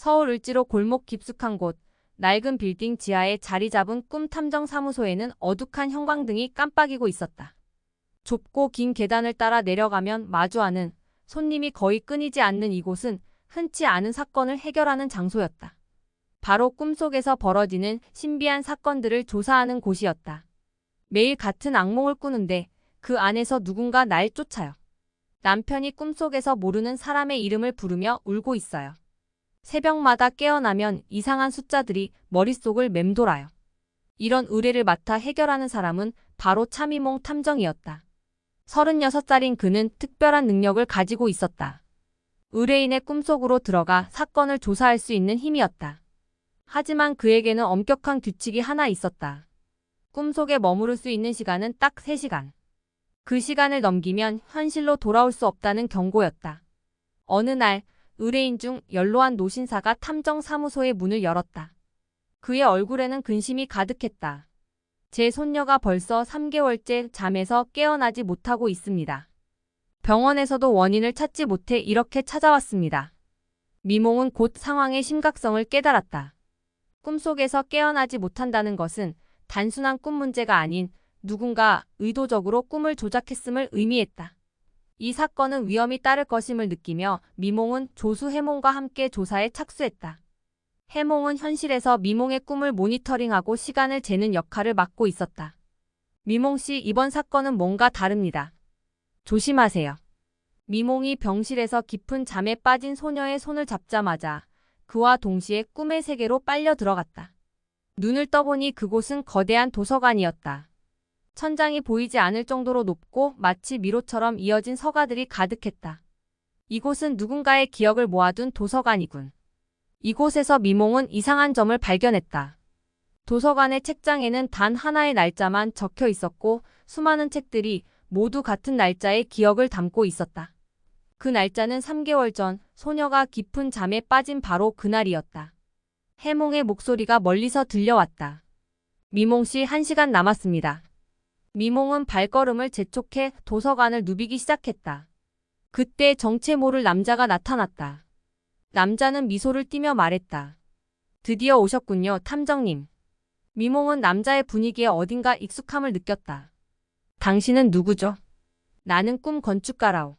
서울 을지로 골목 깊숙한 곳, 낡은 빌딩 지하에 자리 잡은 꿈탐정사무소에는 어둑한 형광등이 깜빡이고 있었다. 좁고 긴 계단을 따라 내려가면 마주하는 손님이 거의 끊이지 않는 이곳은 흔치 않은 사건을 해결하는 장소였다. 바로 꿈속에서 벌어지는 신비한 사건들을 조사하는 곳이었다. 매일 같은 악몽을 꾸는데 그 안에서 누군가 날 쫓아요. 남편이 꿈속에서 모르는 사람의 이름을 부르며 울고 있어요. 새벽마다 깨어나면 이상한 숫자들이 머릿속을 맴돌아요. 이런 의뢰를 맡아 해결하는 사람은 바로 차미몽 탐정이었다. 36살인 그는 특별한 능력을 가지고 있었다. 의뢰인의 꿈속으로 들어가 사건을 조사할 수 있는 힘이었다. 하지만 그에게는 엄격한 규칙이 하나 있었다. 꿈속에 머무를 수 있는 시간은 딱 3시간. 그 시간을 넘기면 현실로 돌아올 수 없다는 경고였다. 어느 날 의뢰인 중 연로한 노신사가 탐정사무소의 문을 열었다. 그의 얼굴에는 근심이 가득했다. 제 손녀가 벌써 3개월째 잠에서 깨어나지 못하고 있습니다. 병원에서도 원인을 찾지 못해 이렇게 찾아왔습니다. 미몽은 곧 상황의 심각성을 깨달았다. 꿈속에서 깨어나지 못한다는 것은 단순한 꿈 문제가 아닌 누군가 의도적으로 꿈을 조작했음을 의미했다. 이 사건은 위험이 따를 것임을 느끼며 미몽은 조수 해몽과 함께 조사에 착수했다. 해몽은 현실에서 미몽의 꿈을 모니터링하고 시간을 재는 역할을 맡고 있었다. 미몽 씨, 이번 사건은 뭔가 다릅니다. 조심하세요. 미몽이 병실에서 깊은 잠에 빠진 소녀의 손을 잡자마자 그와 동시에 꿈의 세계로 빨려 들어갔다. 눈을 떠보니 그곳은 거대한 도서관이었다. 천장이 보이지 않을 정도로 높고 마치 미로처럼 이어진 서가들이 가득했다. 이곳은 누군가의 기억을 모아둔 도서관이군. 이곳에서 미몽은 이상한 점을 발견했다. 도서관의 책장에는 단 하나의 날짜만 적혀 있었고 수많은 책들이 모두 같은 날짜의 기억을 담고 있었다. 그 날짜는 3개월 전 소녀가 깊은 잠에 빠진 바로 그날이었다. 해몽의 목소리가 멀리서 들려왔다. 미몽 씨, 1시간 남았습니다. 미몽은 발걸음을 재촉해 도서관을 누비기 시작했다. 그때 정체 모를 남자가 나타났다. 남자는 미소를 띠며 말했다. 드디어 오셨군요, 탐정님. 미몽은 남자의 분위기에 어딘가 익숙함을 느꼈다. 당신은 누구죠? 나는 꿈 건축가라오.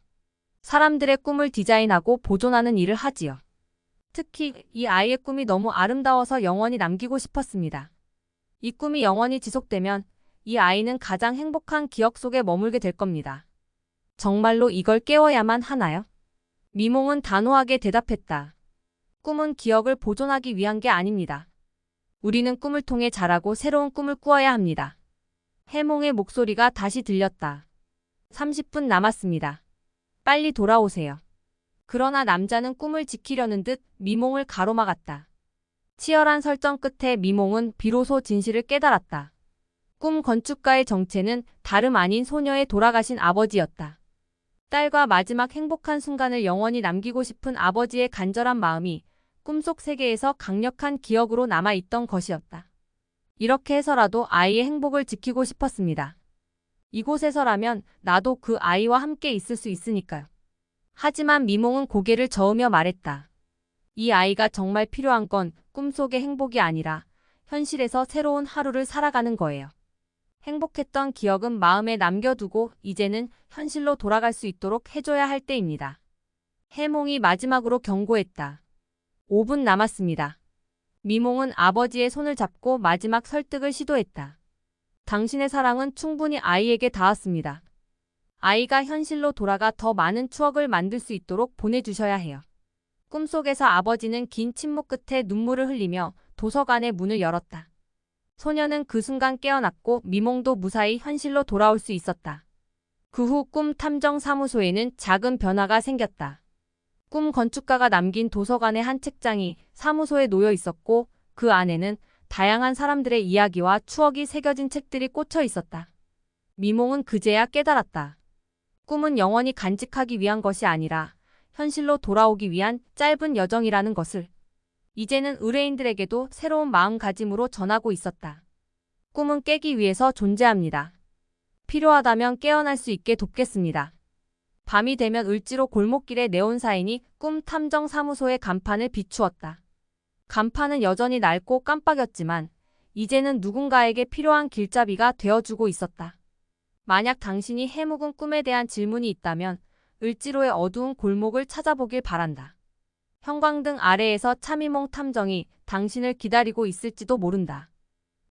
사람들의 꿈을 디자인하고 보존하는 일을 하지요. 특히 이 아이의 꿈이 너무 아름다워서 영원히 남기고 싶었습니다. 이 꿈이 영원히 지속되면 이 아이는 가장 행복한 기억 속에 머물게 될 겁니다. 정말로 이걸 깨워야만 하나요? 미몽은 단호하게 대답했다. 꿈은 기억을 보존하기 위한 게 아닙니다. 우리는 꿈을 통해 자라고 새로운 꿈을 꾸어야 합니다. 해몽의 목소리가 다시 들렸다. 30분 남았습니다. 빨리 돌아오세요. 그러나 남자는 꿈을 지키려는 듯 미몽을 가로막았다. 치열한 설정 끝에 미몽은 비로소 진실을 깨달았다. 꿈 건축가의 정체는 다름 아닌 소녀의 돌아가신 아버지였다. 딸과 마지막 행복한 순간을 영원히 남기고 싶은 아버지의 간절한 마음이 꿈속 세계에서 강력한 기억으로 남아있던 것이었다. 이렇게 해서라도 아이의 행복을 지키고 싶었습니다. 이곳에서라면 나도 그 아이와 함께 있을 수 있으니까요. 하지만 미몽은 고개를 저으며 말했다. 이 아이가 정말 필요한 건 꿈속의 행복이 아니라 현실에서 새로운 하루를 살아가는 거예요. 행복했던 기억은 마음에 남겨두고 이제는 현실로 돌아갈 수 있도록 해줘야 할 때입니다. 해몽이 마지막으로 경고했다. 5분 남았습니다. 미몽은 아버지의 손을 잡고 마지막 설득을 시도했다. 당신의 사랑은 충분히 아이에게 닿았습니다. 아이가 현실로 돌아가 더 많은 추억을 만들 수 있도록 보내주셔야 해요. 꿈속에서 아버지는 긴 침묵 끝에 눈물을 흘리며 도서관의 문을 열었다. 소녀는 그 순간 깨어났고 미몽도 무사히 현실로 돌아올 수 있었다. 그 후 꿈 탐정 사무소에는 작은 변화가 생겼다. 꿈 건축가가 남긴 도서관의 한 책장이 사무소에 놓여 있었고 그 안에는 다양한 사람들의 이야기와 추억이 새겨진 책들이 꽂혀 있었다. 미몽은 그제야 깨달았다. 꿈은 영원히 간직하기 위한 것이 아니라 현실로 돌아오기 위한 짧은 여정이라는 것을. 이제는 의뢰인들에게도 새로운 마음가짐으로 전하고 있었다. 꿈은 깨기 위해서 존재합니다. 필요하다면 깨어날 수 있게 돕겠습니다. 밤이 되면 을지로 골목길의 네온 사인이 꿈 탐정 사무소의 간판을 비추었다. 간판은 여전히 낡고 깜빡였지만 이제는 누군가에게 필요한 길잡이가 되어주고 있었다. 만약 당신이 해묵은 꿈에 대한 질문이 있다면 을지로의 어두운 골목을 찾아보길 바란다. 형광등 아래에서 차미몽 탐정이 당신을 기다리고 있을지도 모른다.